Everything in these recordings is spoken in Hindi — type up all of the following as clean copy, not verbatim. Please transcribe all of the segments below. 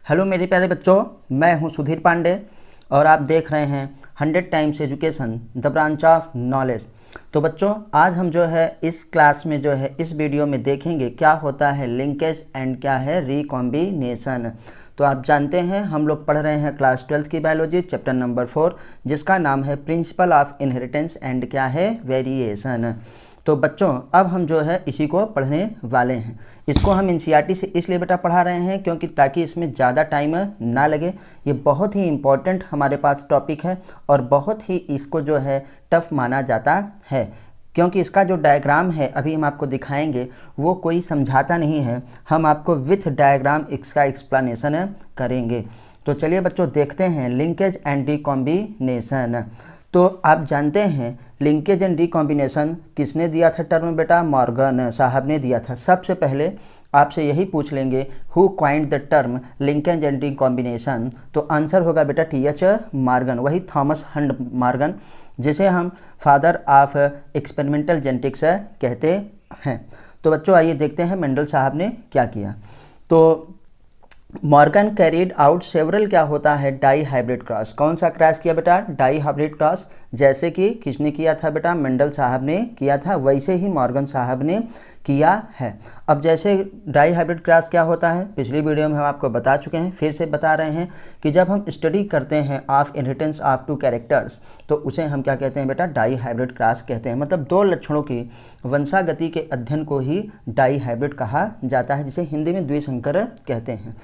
हेलो मेरे प्यारे बच्चों, मैं हूं सुधीर पांडे और आप देख रहे हैं 100 times education the branch of knowledge. तो बच्चों, आज हम जो है इस क्लास में जो है इस वीडियो में देखेंगे क्या होता है लिंकेज एंड क्या है रिकॉम्बिनेशन। तो आप जानते हैं हम लोग पढ़ रहे हैं क्लास 12th की बायोलॉजी चैप्टर नंबर 4, जिसका नाम है प्रिंसिपल ऑफ इनहेरिटेंस एंड क्या है वेरिएशन। तो बच्चों, अब हम जो है इसी को पढ़ने वाले हैं। इसको हम एनसीईआरटी से इसलिए बेटा पढ़ा रहे हैं क्योंकि ताकि इसमें ज़्यादा टाइम ना लगे। ये बहुत ही इम्पोर्टेंट हमारे पास टॉपिक है और बहुत ही इसको जो है टफ माना जाता है, क्योंकि इसका जो डायग्राम है अभी हम आपको दिखाएंगे वो कोई समझाता नहीं है, हम आपको विथ डायग्राम इसका एक्सप्लेनेशन करेंगे। तो चलिए बच्चों देखते हैं लिंकेज एंड रिकॉम्बिनेशन। तो आप जानते हैं लिंकेज एंड रिकॉम्बिनेशन किसने दिया था टर्म बेटा? मॉर्गन साहब ने दिया था। सबसे पहले आपसे यही पूछ लेंगे who coined the term linkage and recombination, तो आंसर होगा बेटा टी.एच. मॉर्गन, वही थॉमस हंट मॉर्गन, जिसे हम फादर ऑफ एक्सपेरिमेंटल जेनेटिक्स कहते हैं। तो बच्चों आइए देखते हैं मेंडल साहब ने क्या किया। तो मॉर्गन कैरिड आउट सेवरल क्या होता है डाई हाइब्रिड क्रॉस। कौन सा क्रॉस किया बेटा? Dihybrid cross. जैसे कि किसने किया था बेटा? मेंडल साहब ने किया था, वैसे ही मॉर्गन साहब ने किया है। अब जैसे डाई हाइब्रिड क्रॉस क्या होता है पिछली वीडियो में हम आपको बता चुके हैं, फिर से बता रहे हैं कि जब हम स्टडी करते हैं of inheritance of two characters तो उसे हम क्या कहते हैं बेटा? डाई हाइब्रिड क्रॉस कहते हैं। मतलब दो लक्षणों की वंशागति के अध्ययन को ही डाई हाइब्रिड कहा जाता है, जिसे हिंदी में द्विसंकर कहते हैं।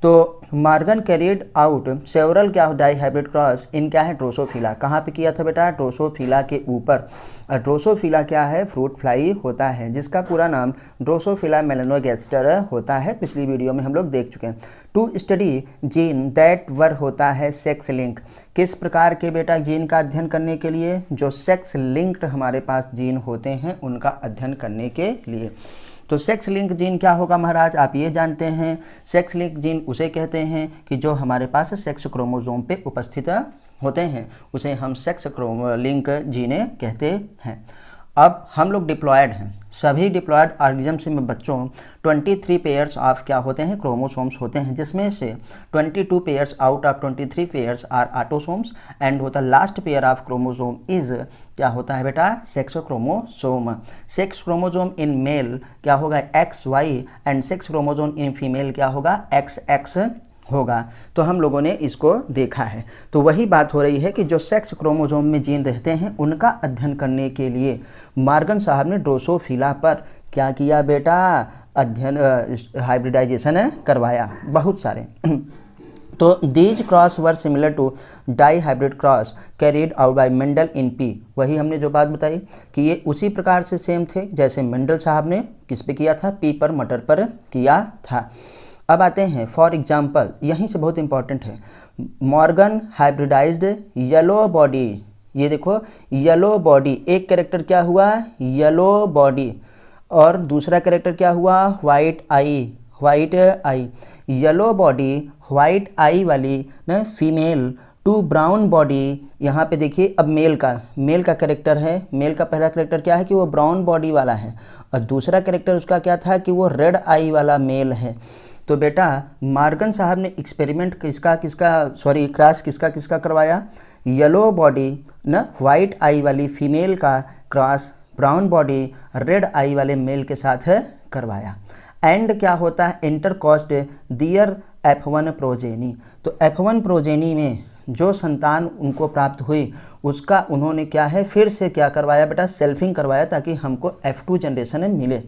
तो मॉर्गन कैरिड आउट सेवरल क्या डाई हाइब्रिड क्रॉस इन क्या है ड्रोसोफिला। कहाँ पे किया था बेटा? ड्रोसोफिला के ऊपर। ड्रोसोफिला क्या है? फ्रूट फ्लाई होता है, जिसका पूरा नाम ड्रोसोफिला मेलानोगैस्टर होता है। पिछली वीडियो में हम लोग देख चुके हैं। To study gene that were होता है सेक्स लिंक। किस प्रकार के बेटा जीन का अध्ययन करने के लिए? जो सेक्स लिंक्ड हमारे पास जीन होते हैं उनका अध्ययन करने के लिए। तो सेक्स लिंक जीन क्या होगा महाराज? आप ये जानते हैं सेक्स लिंक जीन उसे कहते हैं कि जो हमारे पास सेक्स क्रोमोसोम पे उपस्थित होते हैं, उसे हम सेक्स लिंक जीने कहते हैं। अब हम लोग डिप्लॉयड हैं, सभी डिप्लॉयड ऑर्गेनिज्म में बच्चों 23 पेयर्स ऑफ क्या होते हैं? क्रोमोसोम्स होते हैं, जिसमें से 22 pairs out of 23 pairs are autosomes and होता last pair of chromosome is क्या होता है बेटा? Sex chromosome. Sex chromosome in male क्या होगा? XY and sex chromosome in female क्या होगा? XX होगा। तो हम लोगों ने इसको देखा है। तो वही बात हो रही है कि जो सेक्स क्रोमोसोम में जीन रहते हैं उनका अध्ययन करने के लिए मॉर्गन साहब ने ड्रोसोफिला पर क्या किया बेटा? अध्ययन हाइब्रिडाइजेशन करवाया बहुत सारे। तो these cross were similar to dihybrid cross carried out by Mendel in pea. वही हमने जो बात बताई कि ये उसी प्रकार से सेम थे जैसे मेंडल साहब ने किस पे किया था? पी पर मटर पर किया था। अब आते हैं फॉर एग्जाम्पल, यहीं से बहुत इंपॉर्टेंट है, मॉर्गन हाइब्रिडाइज्ड येलो बॉडी। ये देखो येलो बॉडी, एक कैरेक्टर क्या हुआ? येलो बॉडी, और दूसरा कैरेक्टर क्या हुआ? व्हाइट आई। व्हाइट आई, येलो बॉडी व्हाइट आई वाली ना फीमेल टू ब्राउन बॉडी। यहाँ पे देखिए अब मेल का कैरेक्टर है। मेल का पहला कैरेक्टर क्या है कि वो ब्राउन बॉडी वाला है, और दूसरा कैरेक्टर उसका क्या था कि वो रेड आई वाला मेल है। तो बेटा मॉर्गन साहब ने एक्सपेरिमेंट क्रॉस किसका करवाया? येलो बॉडी ना वाइट आई वाली फीमेल का क्रॉस ब्राउन बॉडी रेड आई वाले मेल के साथ करवाया। एंड क्या होता है? इंटरकॉस्ट दियर F1 प्रोजेनी। तो F1 प्रोजेनी में जो संतान उनको प्राप्त हुई उसका उन्होंने क्या है फिर से क्या करवाया बेटा? सेल्फिंग करवाया, ताकि हमको F2 जनरेशन मिले।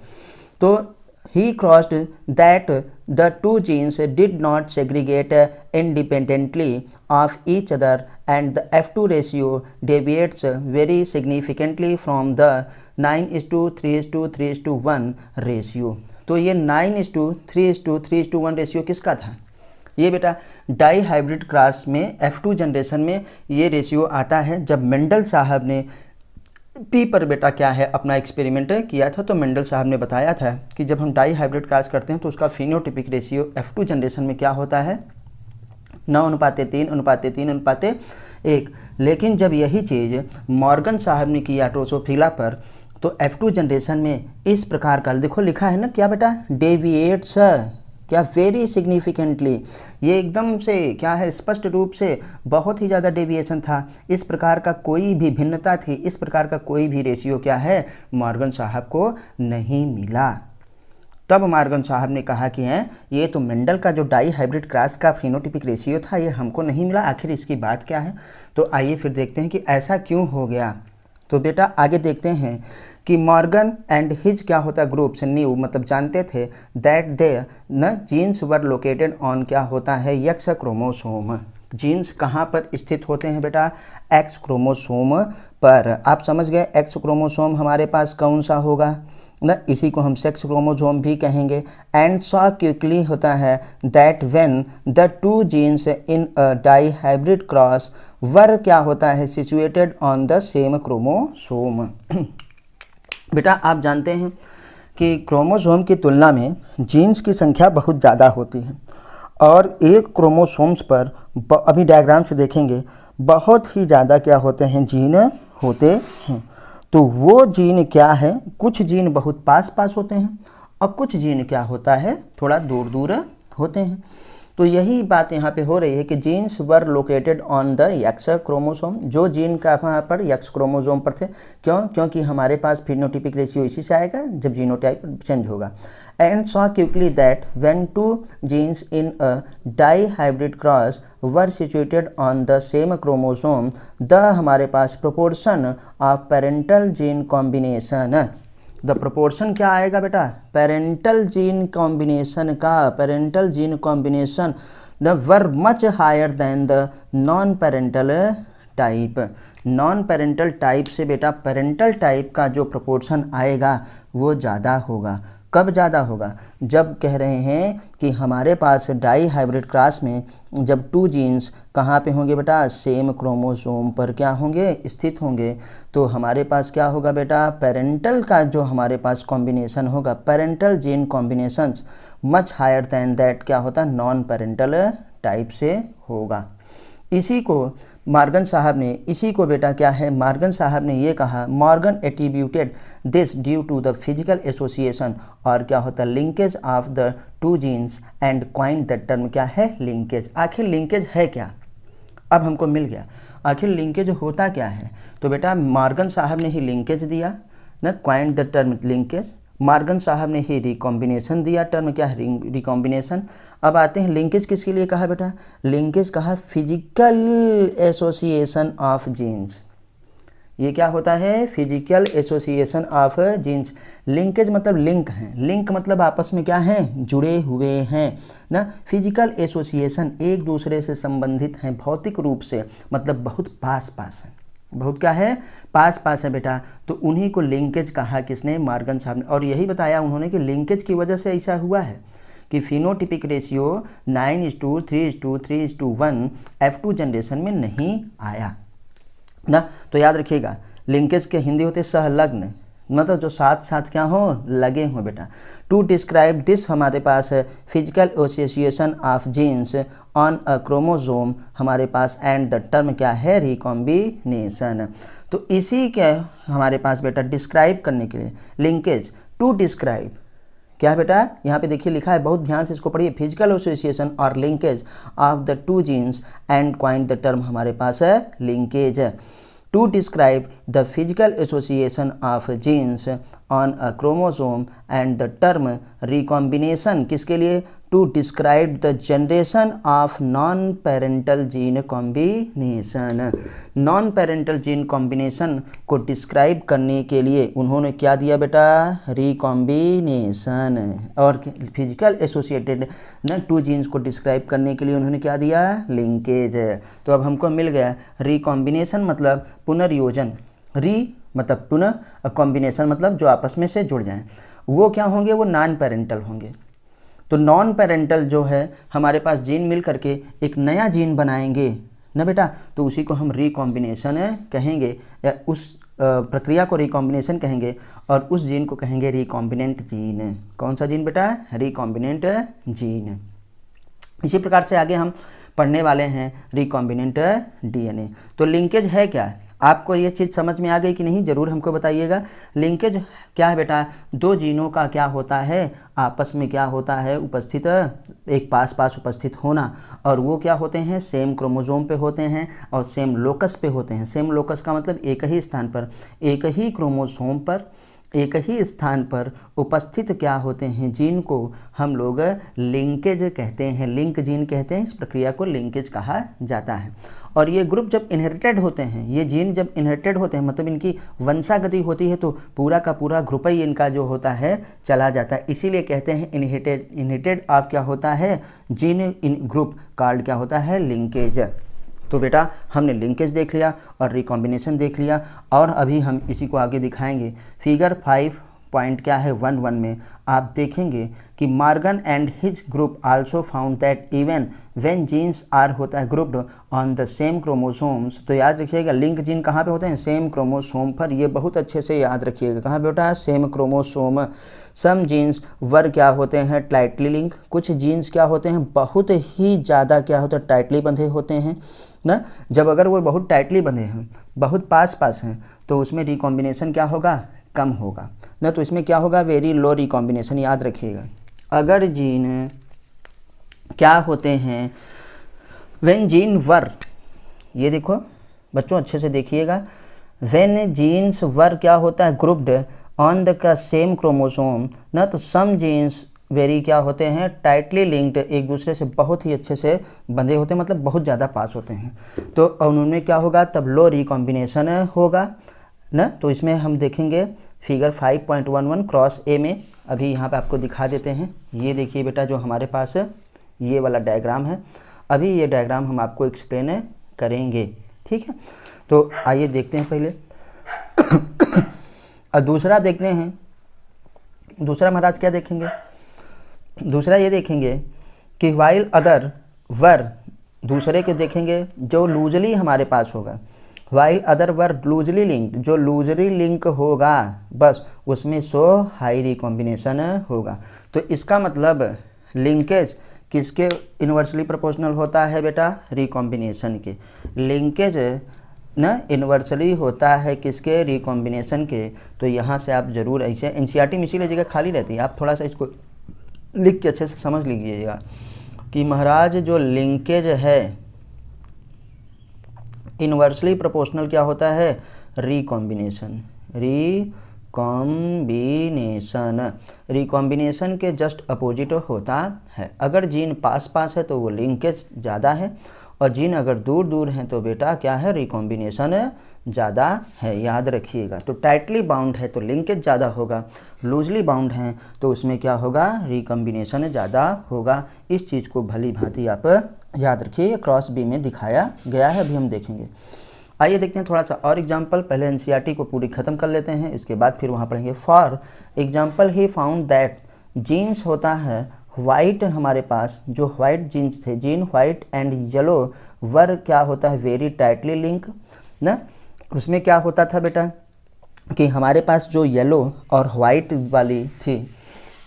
तो he crossed that the two genes did not segregate independently of each other and the F2 ratio deviates very significantly from the 9:3:3:1 ratio। तो ये 9:3:3:1 रेशियो किसका था? ये बेटा डाई हाइब्रिड क्रॉस में F2 जनरेशन में ये रेशियो आता है। जब मेंडल साहब ने पी पर बेटा क्या है अपना एक्सपेरिमेंट किया था, तो मेंडल साहब ने बताया था कि जब हम डाई हाइब्रिड क्रॉस करते हैं तो उसका फिनोटिपिक रेशियो F2 जनरेशन में क्या होता है? 9:3:3:1। लेकिन जब यही चीज़ मॉर्गन साहब ने किया ड्रोसोफिला पर तो F2 जनरेशन में इस प्रकार का देखो लिखा है ना क्या बेटा? डेविएट्स क्या वेरी सिग्निफिकेंटली, ये एकदम से क्या है स्पष्ट रूप से बहुत ही ज़्यादा डेविएशन था, इस प्रकार का कोई भी भिन्नता थी, इस प्रकार का कोई भी रेशियो क्या है मॉर्गन साहब को नहीं मिला। तब मॉर्गन साहब ने कहा कि हैं ये तो मेंडल का जो डाई हाइब्रिड क्रॉस का फिनोटिपिक रेशियो था ये हमको नहीं मिला, आखिर इसकी बात क्या है। तो आइए फिर देखते हैं कि ऐसा क्यों हो गया। तो बेटा आगे देखते हैं कि मॉर्गन एंड हिज क्या होता है ग्रुप्स न्यू मतलब जानते थे दैट दे न जीन्स वर लोकेटेड ऑन क्या होता है एक्स क्रोमोसोम। जीन्स कहाँ पर स्थित होते हैं बेटा, एक्स क्रोमोसोम पर। आप समझ गए एक्स क्रोमोसोम हमारे पास कौन सा होगा ना, इसी को हम सेक्स क्रोमोसोम भी कहेंगे। एंड सॉ क्विकली होता है that when the two genes in a dihybrid cross were क्या होता है situated on the same chromosome. बेटा आप जानते हैं कि क्रोमोसोम की तुलना में जीन्स की संख्या बहुत ज़्यादा होती है और एक क्रोमोसोम्स पर अभी डायग्राम से देखेंगे बहुत ही ज़्यादा क्या होते हैं जीन होते हैं। तो वो जीन क्या है, कुछ जीन बहुत पास पास होते हैं और कुछ जीन क्या होता है थोड़ा दूर दूर होते हैं। तो यही बात यहाँ पे हो रही है कि genes were located on the X chromosome, जो जीन का वहाँ पर एक्स क्रोमोसोम पर थे। क्यों, क्योंकि हमारे पास फिनोटिपिक रेशियो इसी से आएगा जब जीनोटाइप चेंज होगा। And so quickly that when two genes in a dihybrid cross were situated on the same chromosome the हमारे पास proportion of parental gene combination, the proportion क्या आएगा बेटा पेरेंटल जीन कॉम्बिनेशन का, parental gene combination the were much higher than the non parental type. Non parental type से बेटा पेरेंटल टाइप का जो प्रोपोर्शन आएगा वो ज़्यादा होगा। कब ज़्यादा होगा, जब कह रहे हैं कि हमारे पास डाई हाइब्रिड क्रॉस में जब टू जीन्स कहाँ पे होंगे बेटा सेम क्रोमोसोम पर क्या होंगे स्थित होंगे, तो हमारे पास क्या होगा बेटा पेरेंटल का जो हमारे पास कॉम्बिनेशन होगा parental gene combinations much higher than that क्या होता है नॉन पेरेंटल टाइप से होगा। इसी को मॉर्गन साहब ने, इसी को बेटा क्या है मॉर्गन साहब ने ये कहा, Morgan attributed this due to the physical association और क्या होता है linkage of the two genes and coined the term क्या है लिंकेज। आखिर लिंकेज है क्या, अब हमको मिल गया आखिर लिंकेज होता क्या है। तो बेटा मॉर्गन साहब ने ही लिंकेज दिया ना, coined the term linkage. Morgan साहब ने ही रिकॉम्बिनेशन दिया, टर्म क्या है रिकॉम्बिनेशन। अब आते हैं लिंकेज किसके लिए कहा बेटा, लिंकेज कहा फिजिकल एसोसिएशन ऑफ जीन्स। ये क्या होता है physical association of genes. Linkage मतलब लिंक है, लिंक मतलब आपस में क्या है जुड़े हुए हैं ना। फिजिकल एसोसिएशन एक दूसरे से संबंधित हैं भौतिक रूप से, मतलब बहुत पास पास है, बहुत क्या है पास पास है बेटा। तो उन्हीं को लिंकेज कहा किसने मॉर्गन साहब ने, और यही बताया उन्होंने कि लिंकेज की वजह से ऐसा हुआ है कि फिनोटिपिक रेशियो 9:3:3:1 F2 जनरेशन में नहीं आया ना। तो याद रखिएगा लिंकेज के हिंदी होते सहलग्न, मतलब जो साथ साथ क्या हो लगे हों बेटा। टू डिस्क्राइब दिस हमारे पास physical association of genes on a chromosome हमारे पास एंड द टर्म क्या है रिकॉम्बिनेशन। तो इसी के हमारे पास बेटा डिस्क्राइब करने के लिए लिंकेज टू डिस्क्राइब क्या है बेटा, यहाँ पे देखिए लिखा है, बहुत ध्यान से इसको पढ़िए, फिजिकल एसोसिएशन और linkage of the two genes and coined the term हमारे पास है linkage. To describe the physical association of genes on a chromosome and the term recombination किसके लिए, to describe the generation of non parental gene combination. Non parental gene combination को डिस्क्राइब करने के लिए उन्होंने क्या दिया बेटा रिकॉम्बिनेशन, और फिजिकल एसोसिएटेड न टू जीन्स को डिस्क्राइब करने के लिए उन्होंने क्या दिया लिंकेज। तो अब हमको मिल गया रिकॉम्बिनेशन मतलब पुनर्योजन, री मतलब पुनः, कॉम्बिनेशन मतलब जो आपस में से जुड़ जाएं, वो क्या होंगे वो नॉन पेरेंटल होंगे। तो नॉन पेरेंटल जो है हमारे पास जीन मिल करके एक नया जीन बनाएंगे ना बेटा, तो उसी को हम रिकॉम्बिनेशन कहेंगे, या उस प्रक्रिया को रिकॉम्बिनेशन कहेंगे और उस जीन को कहेंगे रिकॉम्बिनेंट जीन। कौन सा जीन बेटा रिकॉम्बिनेंट जीन। इसी प्रकार से आगे हम पढ़ने वाले हैं रिकॉम्बिनेंट डीएनए। तो लिंकेज है क्या, आपको ये चीज़ समझ में आ गई कि नहीं, ज़रूर हमको बताइएगा। लिंकेज क्या है बेटा, दो जीनों का क्या होता है, आपस में क्या होता है, उपस्थित, एक पास पास उपस्थित होना, और वो क्या होते हैं, सेम क्रोमोसोम पे होते हैं और सेम लोकस पे होते हैं। सेम लोकस का मतलब एक ही स्थान पर, एक ही क्रोमोसोम पर, एक ही स्थान पर उपस्थित क्या होते हैं, जीन को हम लोग लिंकेज कहते हैं, लिंक जीन कहते हैं। इस प्रक्रिया को लिंकेज कहा जाता है। और ये ग्रुप जब इनहेरिटेड होते हैं, ये जीन जब इनहेरिटेड होते हैं, मतलब इनकी वंशागति होती है, तो पूरा का पूरा ग्रुप ही इनका जो होता है चला जाता है। इसीलिए कहते हैं इनहेरिटेड आप क्या होता है, जीन इन ग्रुप कार्ड क्या होता है, लिंकेज। तो बेटा हमने लिंकेज देख लिया और रिकॉम्बिनेशन देख लिया, और अभी हम इसी को आगे दिखाएंगे। फिगर 5 पॉइंट क्या है 1.1 में आप देखेंगे कि Morgan and his group also found that even when genes are होता है grouped on the same chromosomes. तो याद रखिएगा लिंक जीन कहाँ पे होते हैं, सेम क्रोमोसोम पर। ये बहुत अच्छे से याद रखिएगा, कहाँ पे होता है, सेम क्रोमोसोम। सम जीन्स वर क्या होते हैं, टाइटली लिंक। कुछ जीन्स क्या होते हैं, बहुत ही ज़्यादा क्या होता है, टाइटली बंधे होते हैं ना। जब अगर वो बहुत टाइटली बंधे हैं, बहुत पास पास हैं, तो उसमें रिकॉम्बिनेशन क्या होगा, कम होगा ना। तो इसमें क्या होगा, वेरी लो रिकॉम्बिनेशन। याद रखिएगा अगर जीन क्या होते हैं, व्हेन जीन वर, ये देखो बच्चों अच्छे से देखिएगा, व्हेन जीन्स वर क्या होता है, ग्रुप्ड ऑन द का सेम क्रोमोसोम ना। तो सम जीन्स वेरी क्या होते हैं, टाइटली लिंक्ड, एक दूसरे से बहुत ही अच्छे से बंधे होते हैं, मतलब बहुत ज़्यादा पास होते हैं। तो उनमें क्या होगा, तब लो रिकॉम्बिनेशन होगा ना। तो इसमें हम देखेंगे फिगर 5.11 क्रॉस ए में, अभी यहाँ पे आपको दिखा देते हैं। ये देखिए बेटा जो हमारे पास ये वाला डायग्राम है, अभी ये डायग्राम हम आपको एक्सप्लेन करेंगे, ठीक है। तो आइए देखते हैं पहले। और दूसरा देखते हैं, दूसरा महाराज क्या देखेंगे, दूसरा ये देखेंगे कि वाइल अदर वर, दूसरे को देखेंगे जो लूजली हमारे पास होगा। वाइल अदर वर लूजली लिंक्ड, जो लूजली लिंक होगा बस उसमें सो हाई रिकॉम्बिनेशन होगा। तो इसका मतलब लिंकेज किसके इन्वर्सली प्रोपोर्शनल होता है बेटा, रिकॉम्बिनेशन के। लिंकेज ना इन्वर्सली होता है किसके, रिकॉम्बिनेशन के। तो यहाँ से आप ज़रूर ऐसे एनसीईआरटी में इसीलिए जगह खाली रहती है, आप थोड़ा सा इसको लिख के अच्छे से समझ लीजिएगा कि महाराज जो लिंकेज है इन्वर्सली प्रोपोर्शनल क्या होता है, रिकॉम्बिनेशन। रिकॉम्बिनेशन के जस्ट अपोजिट होता है। अगर जीन पास पास है तो वो लिंकेज ज़्यादा है, और जीन अगर दूर दूर हैं तो बेटा क्या है, रिकॉम्बिनेशन ज़्यादा है। याद रखिएगा। तो टाइटली बाउंड है तो लिंकेज ज़्यादा होगा, लूजली बाउंड हैं तो उसमें क्या होगा, रिकॉम्बिनेशन ज़्यादा होगा। इस चीज़ को भली भांति आप याद रखिए, ये क्रॉस बी में दिखाया गया है, अभी हम देखेंगे। आइए देखते हैं थोड़ा सा और एग्जाम्पल। पहले एनसीईआरटी को पूरी ख़त्म कर लेते हैं, इसके बाद फिर वहाँ पढ़ेंगे। For example he found that genes होता है वाइट, हमारे पास जो वाइट जीन्स थे, जीन वाइट एंड येलो वर क्या होता है, वेरी टाइटली लिंक ना। उसमें क्या होता था बेटा कि हमारे पास जो येलो और वाइट वाली थी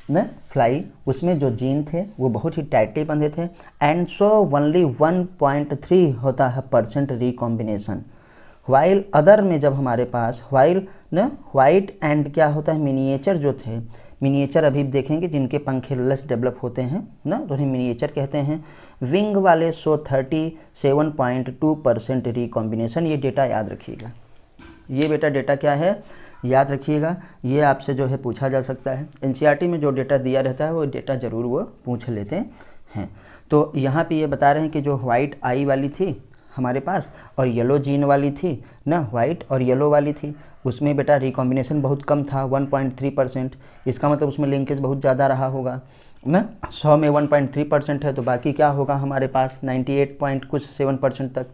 ना फ्लाई, उसमें जो जीन थे वो बहुत ही टाइटली बंधे थे। एंड सो ओनली 1.3 होता है % रिकॉम्बिनेशन। वाइल अदर में जब हमारे पास वाइल ना वाइट एंड क्या होता है, मिनिएचर जो थे, मिनिएचर अभी देखेंगे जिनके पंखे लेस डेवलप होते हैं ना, तो उन्हें मिनिएचर कहते हैं। विंग वाले सो 37.2% रिकॉम्बिनेशन। ये डेटा याद रखिएगा, ये बेटा डेटा क्या है, याद रखिएगा। ये आपसे जो है पूछा जा सकता है, एनसीईआरटी में जो डेटा दिया रहता है वो डेटा ज़रूर वो पूछ लेते हैं। तो यहाँ पे ये बता रहे हैं कि जो वाइट आई वाली थी हमारे पास और येलो जीन वाली थी ना, वाइट और येलो वाली थी, उसमें बेटा रिकॉम्बिनेशन बहुत कम था 1.3%। इसका मतलब उसमें लिंकेज बहुत ज़्यादा रहा होगा ना। 100 में 1.3% है तो बाकी क्या होगा हमारे पास 98.7% तक।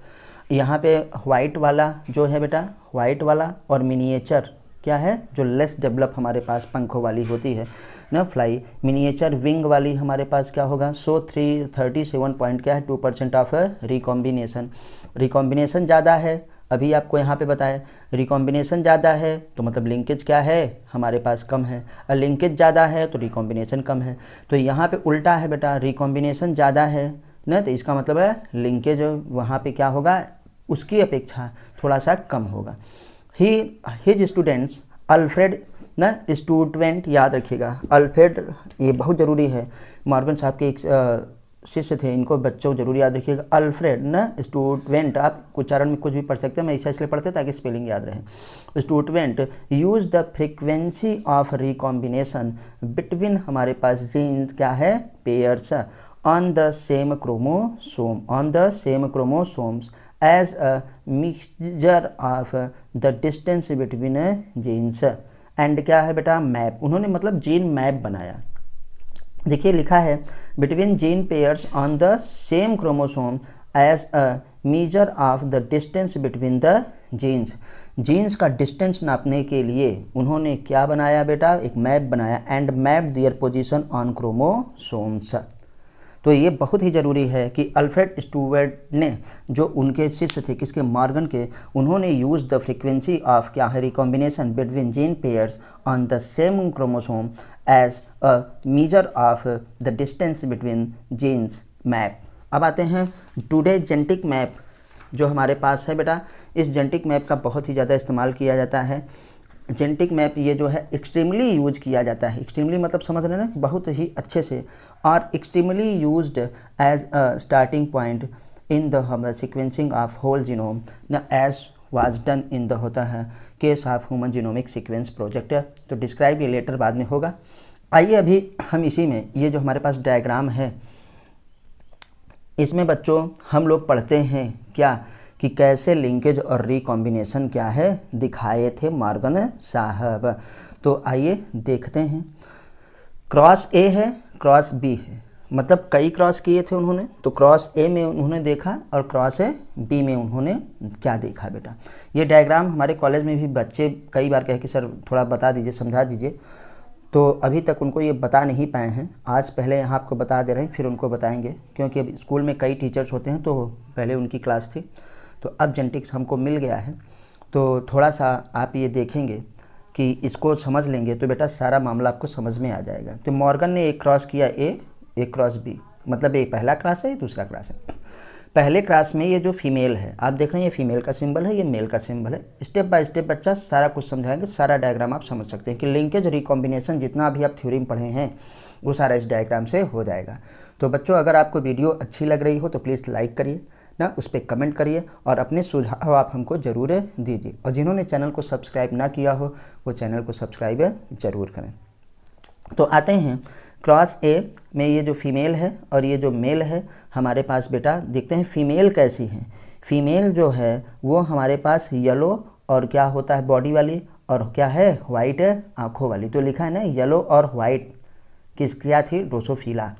यहाँ पे वाइट वाला जो है बेटा, वाइट वाला और मिनिएचर क्या है, जो लेस डेवलप हमारे पास पंखों वाली होती है ना फ्लाई, मिनिएचर विंग वाली हमारे पास क्या होगा, सो 37.2% ऑफ रिकॉम्बिनेशन। रिकॉम्बिनेशन ज़्यादा है, अभी आपको यहाँ पे बताया रिकॉम्बिनेशन ज़्यादा है तो मतलब लिंकेज क्या है हमारे पास कम है, और लिंकेज ज़्यादा है तो रिकॉम्बिनेशन कम है। तो यहाँ पे उल्टा है बेटा, रिकॉम्बिनेशन ज़्यादा है ना, तो इसका मतलब है लिंकेज वहाँ पे क्या होगा, उसकी अपेक्षा थोड़ा सा कम होगा। हिज स्टूडेंट्स अल्फ्रेड ना, स्टूडेंट याद रखिएगा, अल्फ्रेड ये बहुत ज़रूरी है, मॉर्गन साहब के एक शिष्य थे, इनको बच्चों जरूर याद रखिएगा। अल्फ्रेड ना, स्टूडेंट आप उच्चारण में कुछ भी पढ़ सकते हैं, मैं ऐसा इसलिए पढ़ते ताकि स्पेलिंग याद रहे। Student use the frequency of recombination between हमारे पास जीन्स क्या है, pairs on the same chromosomes as a mixture of the distance between genes and क्या है बेटा, मैप। उन्होंने मतलब जीन मैप बनाया। देखिए लिखा है between gene pairs on the same chromosome as a measure of the distance between the genes. Genes का डिस्टेंस नापने के लिए उन्होंने क्या बनाया बेटा, एक मैप बनाया। And map their position on chromosomes. तो ये बहुत ही ज़रूरी है कि अल्फ्रेड स्टूवर्ट ने, जो उनके शिष्य थे किसके, मॉर्गन के, उन्होंने यूज़ द फ्रीक्वेंसी ऑफ क्या है, recombination between gene pairs on the same chromosome as a measure of the distance between genes map. अब आते हैं टुडे जेनेटिक मैप जो हमारे पास है बेटा। इस जेनेटिक मैप का बहुत ही ज़्यादा इस्तेमाल किया जाता है। जेनेटिक मैप ये जो है एक्सट्रीमली यूज किया जाता है। एक्सट्रीमली मतलब समझ रहे हैं ना, बहुत ही अच्छे से। और extremely used as a starting point in the sequencing of whole genome ना, as was done in the होता है case of human genomic sequence project. तो डिस्क्राइब ये लेटर बाद में होगा। आइए अभी हम इसी में, ये जो हमारे पास डायग्राम है, इसमें बच्चों हम लोग पढ़ते हैं क्या कि कैसे लिंकेज और रिकॉम्बिनेशन क्या है दिखाए थे मॉर्गन साहब। तो आइए देखते हैं। क्रॉस ए है, क्रॉस बी है, मतलब कई क्रॉस किए थे उन्होंने। तो क्रॉस ए में उन्होंने देखा और क्रॉस बी में उन्होंने क्या देखा बेटा। ये डायग्राम हमारे कॉलेज में भी बच्चे कई बार कहे कि सर थोड़ा बता दीजिए, समझा दीजिए। तो अभी तक उनको ये बता नहीं पाए हैं। आज पहले यहाँ आपको बता दे रहे हैं, फिर उनको बताएंगे, क्योंकि अब स्कूल में कई टीचर्स होते हैं, तो पहले उनकी क्लास थी, तो अब जेनेटिक्स हमको मिल गया है। तो थोड़ा सा आप ये देखेंगे कि इसको समझ लेंगे तो बेटा सारा मामला आपको समझ में आ जाएगा। तो मॉर्गन ने एक क्रॉस किया ए, एक क्रॉस बी, मतलब एक पहला क्लास है, दूसरा क्लास है। पहले क्लास में ये जो फीमेल है, आप देख रहे हैं, ये फीमेल का सिंबल है, ये मेल का सिंबल है। स्टेप बाय स्टेप बच्चा सारा कुछ समझाएंगे, सारा डायग्राम आप समझ सकते हैं कि लिंकेज रिकॉम्बिनेशन जितना भी आप थ्योरी में पढ़े हैं वो सारा इस डायग्राम से हो जाएगा। तो बच्चों अगर आपको वीडियो अच्छी लग रही हो तो प्लीज़ लाइक करिए ना, उस पर कमेंट करिए और अपने सुझाव आप हमको ज़रूर दीजिए। और जिन्होंने चैनल को सब्सक्राइब ना किया हो वो चैनल को सब्सक्राइब ज़रूर करें। तो आते हैं क्रॉस ए में, ये जो फीमेल है और ये जो मेल है हमारे पास बेटा, देखते हैं फीमेल कैसी है। फीमेल जो है वो हमारे पास येलो और क्या होता है बॉडी वाली, और क्या है वाइट आँखों वाली। तो लिखा है ना येलो और वाइट, क्या थी, ड्रोसोफिला।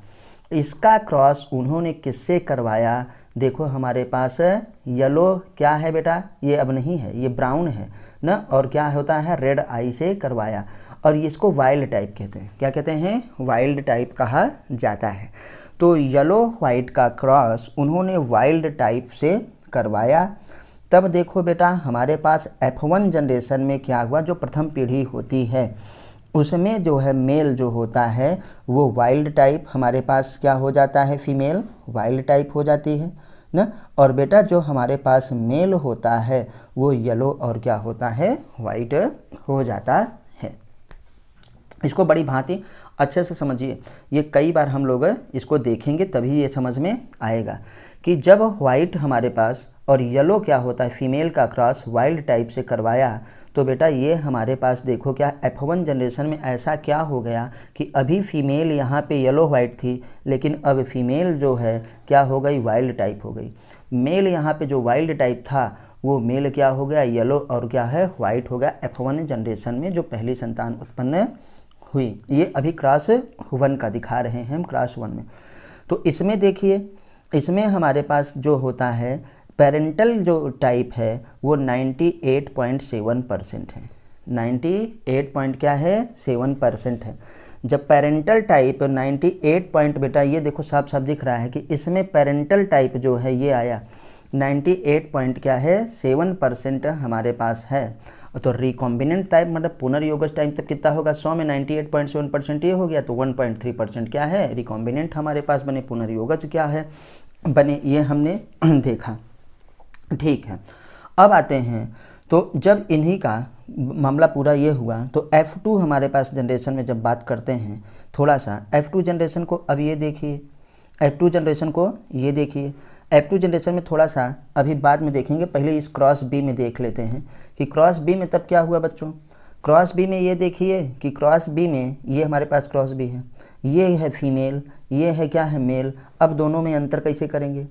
इसका क्रॉस उन्होंने किससे करवाया, देखो हमारे पास येलो क्या है बेटा, ये अब नहीं है, ये ब्राउन है ना, और क्या होता है रेड आई से करवाया। और इसको वाइल्ड टाइप कहते हैं, क्या कहते हैं, वाइल्ड टाइप कहा जाता है। तो येलो वाइट का क्रॉस उन्होंने वाइल्ड टाइप से करवाया। तब देखो बेटा हमारे पास F1 जनरेशन में क्या हुआ, जो प्रथम पीढ़ी होती है उसमें जो है मेल जो होता है वो वाइल्ड टाइप हमारे पास क्या हो जाता है, फीमेल वाइल्ड टाइप हो जाती है ना। और बेटा जो हमारे पास मेल होता है वो येलो और क्या होता है, वाइट हो जाता है। इसको बड़ी भांति अच्छे से समझिए, ये कई बार हम लोग इसको देखेंगे तभी ये समझ में आएगा कि जब वाइट हमारे पास और येलो क्या होता है, फीमेल का क्रॉस वाइल्ड टाइप से करवाया, तो बेटा ये हमारे पास देखो क्या F1 जनरेशन में ऐसा क्या हो गया कि अभी फीमेल यहाँ पे येलो वाइट थी, लेकिन अब फीमेल जो है क्या हो गई, वाइल्ड टाइप हो गई। मेल यहाँ पे जो वाइल्ड टाइप था वो मेल क्या हो गया, येलो और क्या है, वाइट हो गया F1 जनरेशन में जो पहली संतान उत्पन्न हुई। ये अभी क्लास 1 का दिखा रहे हैं हम, क्लास 1 में। तो इसमें देखिए, इसमें हमारे पास जो होता है पेरेंटल जो टाइप है वो 98.7% है। 98 पॉइंट क्या है, 7% है। जब पेरेंटल टाइप 98 पॉइंट, बेटा ये देखो साफ साफ दिख रहा है कि इसमें पेरेंटल टाइप जो है ये आया 98 पॉइंट क्या है, 7% हमारे पास है। तो रिकॉम्बिनेंट टाइप मतलब पुनर्योगज टाइप तक कितना होगा, 100 में 98.7% ये हो गया, तो 1.3% क्या है, रिकॉम्बिनेंट हमारे पास बने, पुनर्योगज क्या है बने, ये हमने देखा। ठीक है, अब आते हैं तो जब इन्हीं का मामला पूरा ये हुआ तो F2 हमारे पास जनरेशन में जब बात करते हैं थोड़ा सा F2 जनरेशन को अब ये देखिए, F2 जनरेशन को ये देखिए, F2 जनरेशन में थोड़ा सा अभी बाद में देखेंगे, पहले इस क्रॉस बी में देख लेते हैं कि क्रॉस बी में तब क्या हुआ बच्चों। क्रॉस बी में ये देखिए कि क्रॉस बी में ये हमारे पास क्रॉस बी है, ये है फीमेल, ये है क्या है मेल। अब दोनों में अंतर कैसे करेंगे,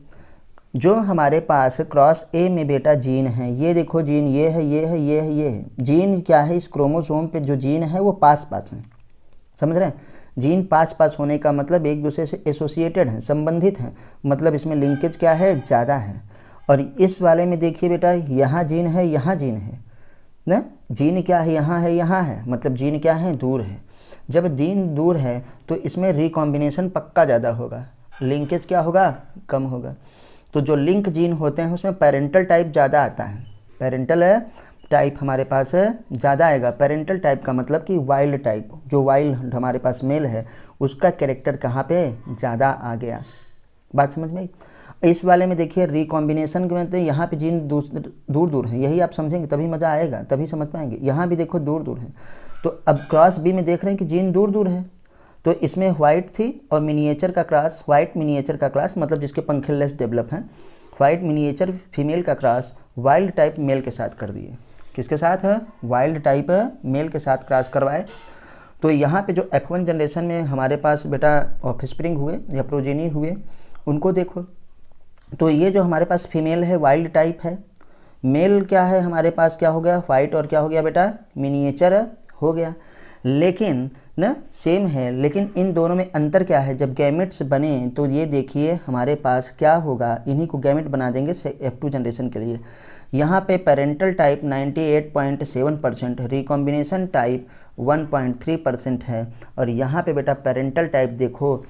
जो हमारे पास क्रॉस ए में बेटा जीन है, ये देखो जीन ये है, ये है, ये है, ये है। जीन क्या है, इस क्रोमोसोम पे जो जीन है वो पास पास है, समझ रहे हैं। जीन पास पास होने का मतलब एक दूसरे से एसोसिएटेड हैं, संबंधित हैं, मतलब इसमें लिंकेज क्या है, ज़्यादा है। और इस वाले में देखिए बेटा, यहाँ जीन है, यहाँ जीन है ना, जीन क्या है, यहाँ है, यहाँ है, मतलब जीन क्या है, दूर है। जब जीन दूर है तो इसमें रिकॉम्बिनेशन पक्का ज़्यादा होगा, लिंकेज क्या होगा, कम होगा। तो जो लिंक जीन होते हैं उसमें पेरेंटल टाइप ज़्यादा आता है, पेरेंटल टाइप हमारे पास ज़्यादा आएगा। पेरेंटल टाइप का मतलब कि वाइल्ड टाइप, जो वाइल्ड हमारे पास मेल है उसका कैरेक्टर कहाँ पे ज़्यादा आ गया, बात समझ में आई। इस वाले में देखिए रिकॉम्बिनेशन के मतलब यहाँ पे जीन दूर दूर हैं, यही आप समझेंगे तभी मज़ा आएगा, तभी समझ पाएंगे। यहाँ भी देखो दूर दूर है, तो अब क्रॉस बी में देख रहे हैं कि जीन दूर दूर है, तो इसमें वाइट थी और मिनिएचर का क्रॉस, वाइट मिनिएचर का क्रॉस मतलब जिसके पंखे लेस डेवलप हैं, वाइट मिनिएचर फीमेल का क्रॉस वाइल्ड टाइप मेल के साथ कर दिए। किसके साथ है, वाइल्ड टाइप मेल के साथ क्रॉस करवाए। तो यहाँ पे जो F1 जनरेशन में हमारे पास बेटा ऑफस्प्रिंग हुए या प्रोजेनी हुए उनको देखो, तो ये जो हमारे पास फीमेल है वाइल्ड टाइप है, मेल क्या है हमारे पास, क्या हो गया, वाइट, और क्या हो गया बेटा, मिनिएचर हो गया। लेकिन ना सेम है, लेकिन इन दोनों में अंतर क्या है, जब गैमेट्स बने तो ये देखिए हमारे पास क्या होगा, इन्हीं को गैमेट बना देंगे F2 जनरेशन के लिए। यहाँ पे पेरेंटल टाइप 98.7%, रिकॉम्बिनेशन टाइप 1.3% है, और यहाँ पे बेटा पेरेंटल टाइप देखो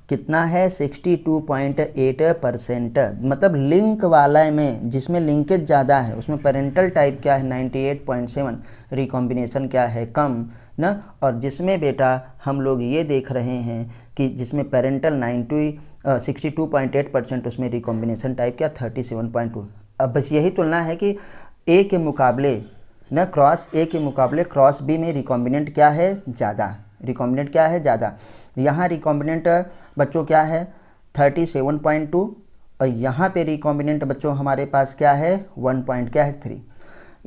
कितना है, 62.8%। मतलब लिंक वाला में जिसमें लिंकेज ज़्यादा है उसमें पेरेंटल टाइप क्या है, 98.7, रिकॉम्बिनेशन क्या है, कम ना। और जिसमें बेटा हम लोग ये देख रहे हैं कि जिसमें पेरेंटल 62.8%, उसमें रिकॉम्बिनेशन टाइप क्या, 37.2। अब बस यही तुलना है कि ए के मुकाबले ना, क्रॉस ए के मुकाबले क्रॉस बी में रिकॉम्बिनेंट क्या है, ज़्यादा, रिकॉम्बिनेंट क्या है, ज़्यादा। यहाँ रिकॉम्बिनेंट बच्चों क्या है, 37.2, और यहाँ पे रिकॉम्बिनेंट बच्चों हमारे पास क्या है, 1.3।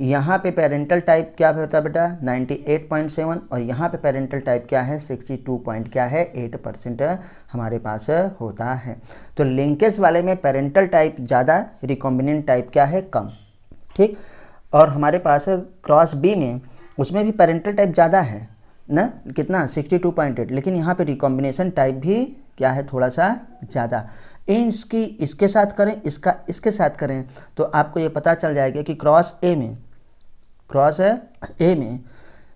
यहाँ पे पेरेंटल टाइप क्या होता है बेटा, 98.7, और यहाँ पे पेरेंटल टाइप क्या है, 62.8% हमारे पास होता है। तो लिंकेज वाले में पेरेंटल टाइप ज़्यादा, रिकॉम्बिनेंट टाइप क्या है, कम, ठीक। और हमारे पास क्रॉस बी में उसमें भी पेरेंटल टाइप ज़्यादा है ना, कितना, 62.8, लेकिन यहाँ पे रिकॉम्बिनेशन टाइप भी क्या है, थोड़ा सा ज़्यादा। इसकी इसके साथ करें, इसका इसके साथ करें, तो आपको ये पता चल जाएगा कि क्रॉस ए में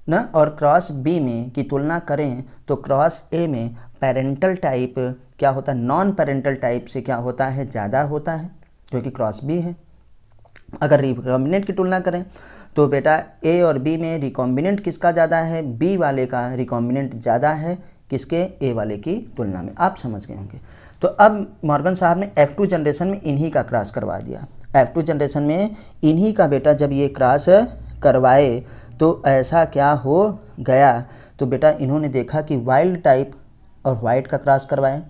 ना और क्रॉस बी में की तुलना करें तो क्रॉस ए में पेरेंटल टाइप क्या होता है, नॉन पेरेंटल टाइप से क्या होता है, ज़्यादा होता है, क्योंकि क्रॉस बी है। अगर रिकॉम्बिनेंट की तुलना करें तो बेटा ए और बी में रिकॉम्बिनेंट किसका ज़्यादा है, बी वाले का रिकॉम्बिनेंट ज़्यादा है, किसके, ए वाले की तुलना में। आप समझ गए होंगे। तो अब मॉर्गन साहब ने F2 जनरेशन में इन्हीं का क्रॉस करवा दिया। F2 जनरेशन में इन्हीं का बेटा जब ये क्रॉस करवाए तो ऐसा क्या हो गया, तो बेटा इन्होंने देखा कि वाइल्ड टाइप और वाइट का क्रॉस करवाए।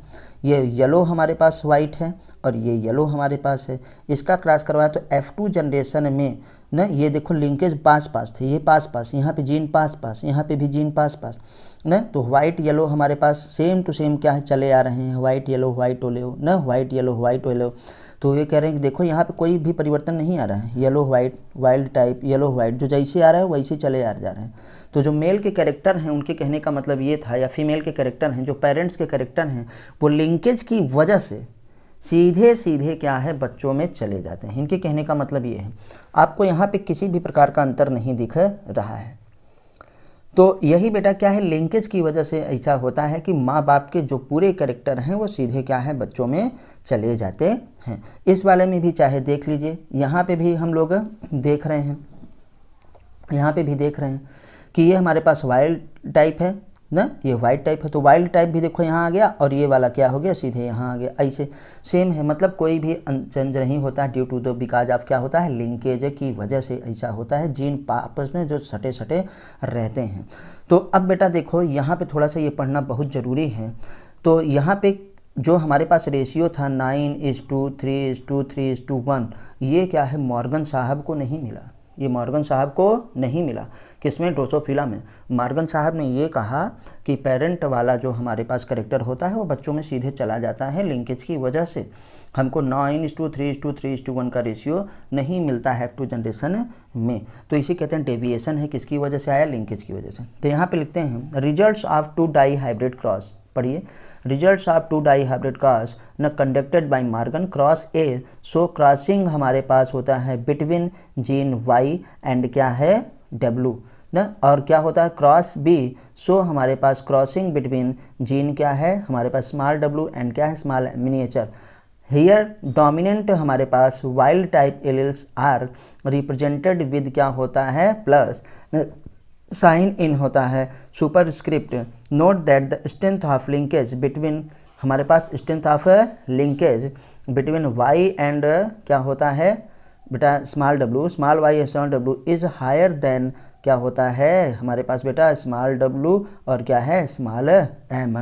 ये येलो हमारे पास वाइट है और ये येलो हमारे पास है, इसका क्रॉस करवाया। तो F2 जनरेशन में ना ये देखो लिंकेज पास पास थे, ये पास पास, यहाँ पे जीन पास पास, यहाँ पे भी जीन पास पास ना। तो वाइट येलो हमारे पास सेम टू सेम क्या है, चले आ रहे हैं, वाइट येलो ना, वाइट येलो। तो ये कह रहे हैं कि देखो यहाँ पे कोई भी परिवर्तन नहीं आ रहा है, yellow white, wild type yellow white, जो जैसे आ रहा है वैसे चले आ जा रहे हैं। तो जो मेल के कैरेक्टर हैं उनके कहने का मतलब ये था, या फीमेल के कैरेक्टर हैं, जो पेरेंट्स के कैरेक्टर हैं, वो लिंकेज की वजह से सीधे सीधे क्या है, बच्चों में चले जाते हैं। इनके कहने का मतलब ये है, आपको यहाँ पे किसी भी प्रकार का अंतर नहीं दिख रहा है। तो यही बेटा क्या है, लिंकेज की वजह से ऐसा होता है कि माँ बाप के जो पूरे कैरेक्टर हैं वो सीधे क्या है, बच्चों में चले जाते हैं। इस वाले में भी चाहे देख लीजिए, यहाँ पे भी हम लोग देख रहे हैं, यहाँ पे भी देख रहे हैं कि ये हमारे पास वाइल्ड टाइप है, ना, ये वाइल्ड टाइप है तो वाइल्ड टाइप भी देखो यहाँ आ गया, और ये वाला क्या हो गया, सीधे यहाँ आ गया। ऐसे सेम है, मतलब कोई भी चेंज नहीं होता है due to the because of क्या होता है, लिंकेज की वजह से ऐसा होता है, जीन आपस में जो सटे सटे रहते हैं। तो अब बेटा देखो यहाँ पे थोड़ा सा ये पढ़ना बहुत ज़रूरी है। तो यहाँ पे जो हमारे पास रेशियो था 9:3:3:1, ये क्या है, मॉर्गन साहब को नहीं मिला, ये मॉर्गन साहब को नहीं मिला। किसमें, ड्रोसोफिला में। मॉर्गन साहब ने ये कहा कि पेरेंट वाला जो हमारे पास करेक्टर होता है वो बच्चों में सीधे चला जाता है, लिंकेज की वजह से हमको 9:3:3:1 का रेशियो नहीं मिलता है F2 जनरेशन में। तो इसी कहते हैं डेविएशन है, किसकी वजह से आया, लिंकेज की वजह से। तो यहाँ पे लिखते हैं results of 2 dihybrid cross, पढ़िए, results of 2 dihybrid cross न conducted by Morgan cross A, so crossing हमारे पास होता है बिटवीन जीन वाई एंड क्या है, डब्लू ना, और क्या होता है क्रॉस बी, सो हमारे पास क्रॉसिंग बिटवीन जीन क्या है, हमारे पास स्मॉल डब्लू एंड क्या है, स्मॉल मिनिएचर। हियर डोमिनेंट हमारे पास wild type alleles are represented with क्या होता है, प्लस साइन इन होता है superscript. Note that the strength of linkage between, हमारे पास strength of linkage between Y and क्या होता है बेटा, small W, small Y and small W is higher than क्या होता है हमारे पास बेटा, स्मॉल डब्लू और क्या है, स्मॉल एम।